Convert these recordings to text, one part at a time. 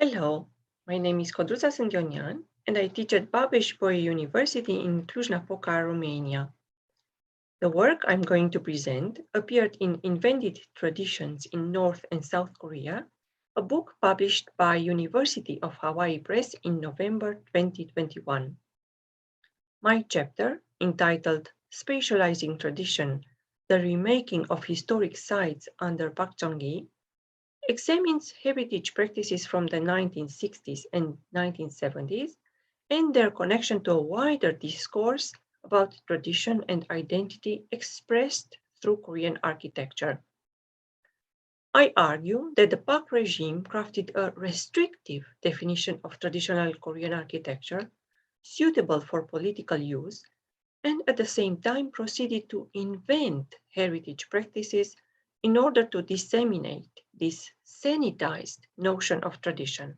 Hello, my name is Codruta Sintionean, and I teach at Babeș-Bolyai University in Cluj-Napoca, Romania. The work I'm going to present appeared in Invented Traditions in North and South Korea, a book published by University of Hawai'i Press in November 2021. My chapter, entitled Spatializing Tradition, the Remaking of Historic Sites under Pak Chung-gi, examines heritage practices from the 1960s and 1970s and their connection to a wider discourse about tradition and identity expressed through Korean architecture. I argue that the Pak regime crafted a restrictive definition of traditional Korean architecture suitable for political use, and at the same time proceeded to invent heritage practices in order to disseminate this sanitized notion of tradition.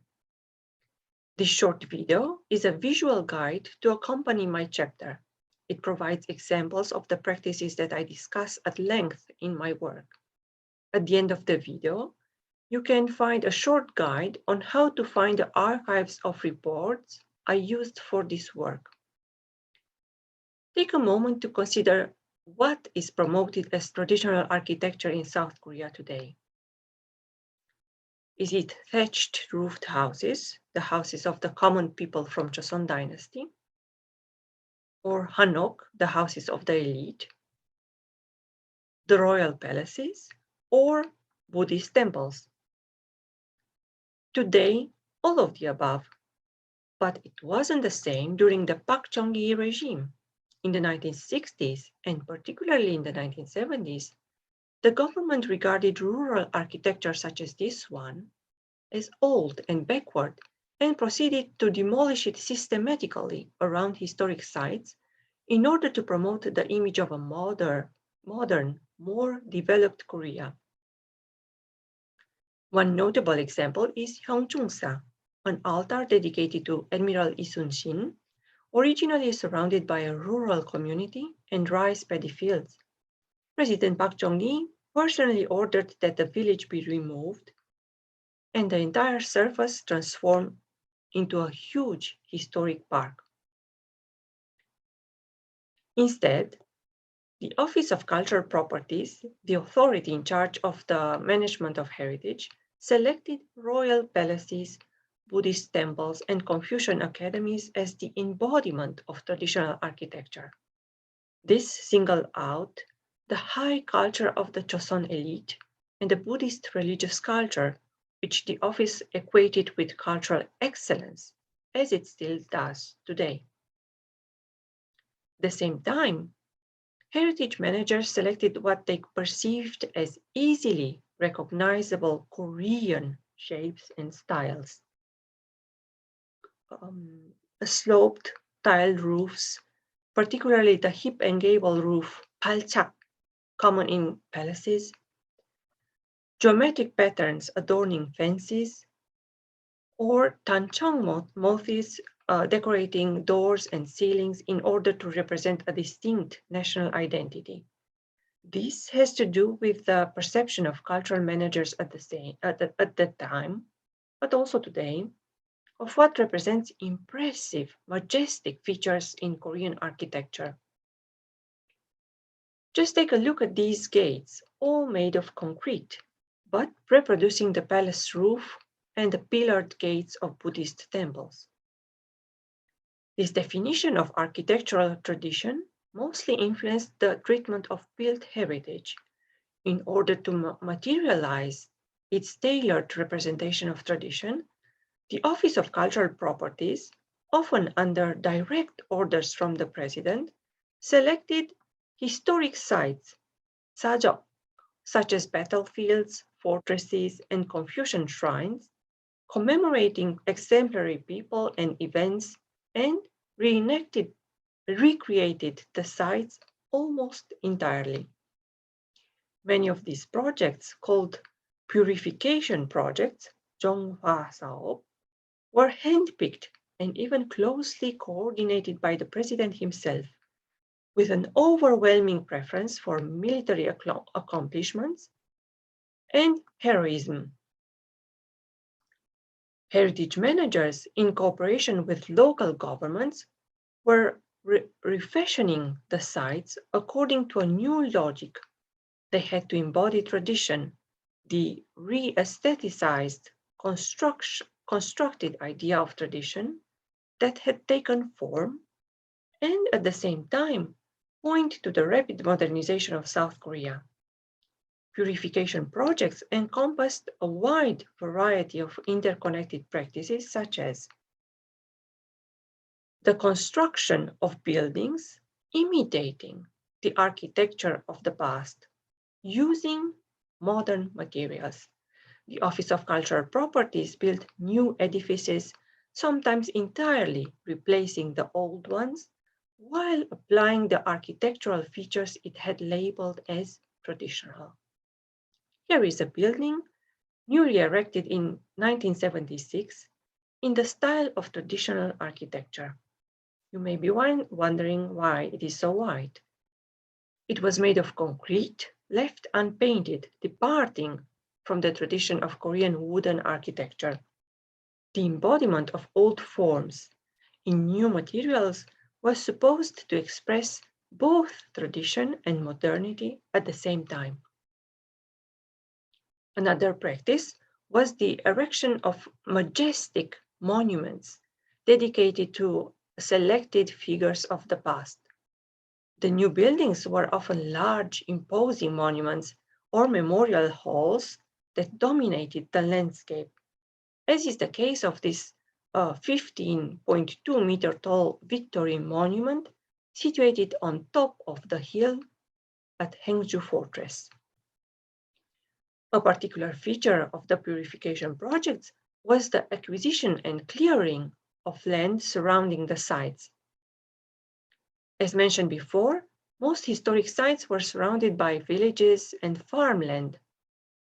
This short video is a visual guide to accompany my chapter. It provides examples of the practices that I discuss at length in my work. At the end of the video, you can find a short guide on how to find the archives of reports I used for this work. Take a moment to consider what is promoted as traditional architecture in South Korea today. Is it thatched roofed houses, the houses of the common people from Joseon dynasty? Or hanok, the houses of the elite? The royal palaces? Or Buddhist temples? Today, all of the above. But it wasn't the same during the Pak Chung-gi regime. In the 1960s, and particularly in the 1970s, the government regarded rural architecture such as this one as old and backward and proceeded to demolish it systematically around historic sites in order to promote the image of a modern, more developed Korea. One notable example is Hyeongchungsa, an altar dedicated to Admiral Lee Sun-shin, originally surrounded by a rural community and rice paddy fields. President Pak Chung-gi personally ordered that the village be removed and the entire surface transformed into a huge historic park. Instead, the Office of Cultural Properties, the authority in charge of the management of heritage, selected royal palaces, Buddhist temples, and Confucian academies as the embodiment of traditional architecture. This singled out the high culture of the Joseon elite and the Buddhist religious culture, which the office equated with cultural excellence, as it still does today. At the same time, heritage managers selected what they perceived as easily recognizable Korean shapes and styles. Sloped tiled roofs, particularly the hip and gable roof, palchak, common in palaces, geometric patterns adorning fences, or tanchong motifs decorating doors and ceilings in order to represent a distinct national identity. This has to do with the perception of cultural managers at that time, but also today, of what represents impressive, majestic features in Korean architecture. Just take a look at these gates, all made of concrete, but reproducing the palace roof and the pillared gates of Buddhist temples. This definition of architectural tradition mostly influenced the treatment of built heritage in order to materialize its tailored representation of tradition. The Office of Cultural Properties, often under direct orders from the president, selected historic sites, sajok, such as battlefields, fortresses, and Confucian shrines, commemorating exemplary people and events, and recreated the sites almost entirely. Many of these projects, called purification projects, 정화 사업, were handpicked and even closely coordinated by the president himself, with an overwhelming preference for military accomplishments and heroism. Heritage managers, in cooperation with local governments, were refashioning the sites according to a new logic. They had to embody tradition, the re-aestheticized, constructed idea of tradition that had taken form, and at the same time point to the rapid modernization of South Korea. Purification projects encompassed a wide variety of interconnected practices, such as the construction of buildings imitating the architecture of the past, using modern materials. The Office of Cultural Properties built new edifices, sometimes entirely replacing the old ones, while applying the architectural features it had labeled as traditional. Here is a building newly erected in 1976 in the style of traditional architecture. You may be wondering why it is so white. It was made of concrete, left unpainted, departing from the tradition of Korean wooden architecture. The embodiment of old forms in new materials was supposed to express both tradition and modernity at the same time. Another practice was the erection of majestic monuments dedicated to selected figures of the past. The new buildings were often large, imposing monuments or memorial halls that dominated the landscape, as is the case of this 15.2 meter tall Victory Monument situated on top of the hill at Hengju Fortress. A particular feature of the purification projects was the acquisition and clearing of land surrounding the sites. As mentioned before, most historic sites were surrounded by villages and farmland,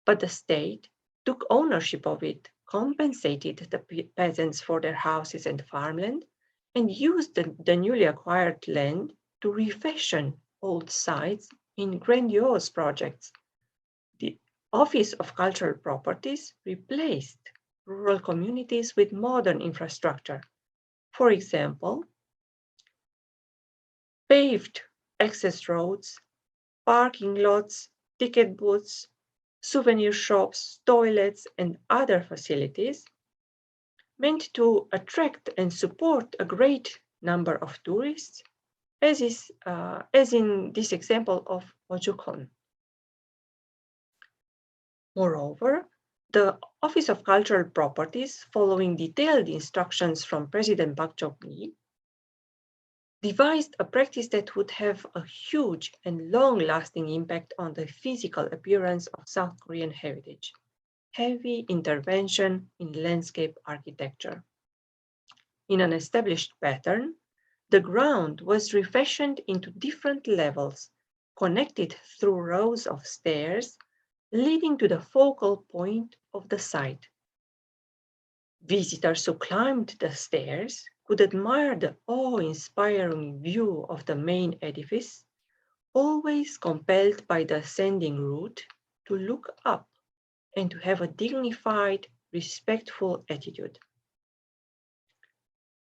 but the state took ownership of it, compensated the peasants for their houses and farmland, and used the newly acquired land to refashion old sites in grandiose projects. The Office of Cultural Properties replaced rural communities with modern infrastructure. For example, paved access roads, parking lots, ticket booths, souvenir shops, toilets, and other facilities meant to attract and support a great number of tourists, as in this example of Ch10. Moreover, the Office of Cultural Properties, following detailed instructions from President Park Chung-hee, devised a practice that would have a huge and long-lasting impact on the physical appearance of South Korean heritage: heavy intervention in landscape architecture. In an established pattern, the ground was refashioned into different levels, connected through rows of stairs, leading to the focal point of the site. Visitors who climbed the stairs could admire the awe-inspiring view of the main edifice, always compelled by the ascending route to look up and to have a dignified, respectful attitude.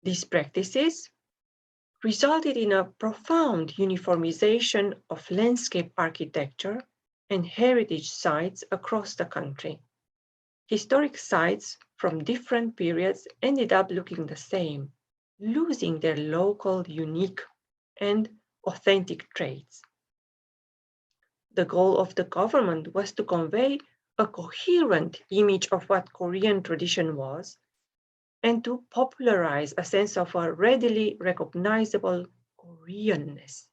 These practices resulted in a profound uniformization of landscape architecture and heritage sites across the country. Historic sites from different periods ended up looking the same, losing their local, unique, and authentic traits. The goal of the government was to convey a coherent image of what Korean tradition was and to popularize a sense of a readily recognizable Koreanness.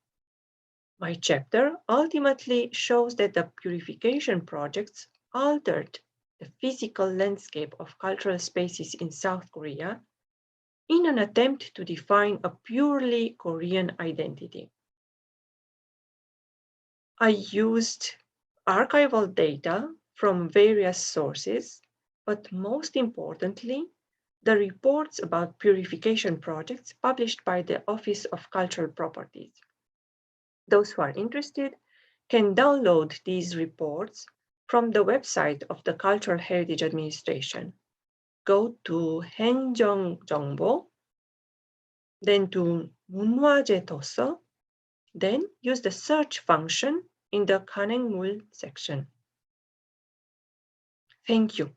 My chapter ultimately shows that the purification projects altered the physical landscape of cultural spaces in South Korea in an attempt to define a purely Korean identity. I used archival data from various sources, but most importantly, the reports about purification projects published by the Office of Cultural Properties. Those who are interested can download these reports from the website of the Cultural Heritage Administration. go to 행정정보, then to 문화재 도서, then use the search function in the 간행물 section. Thank you.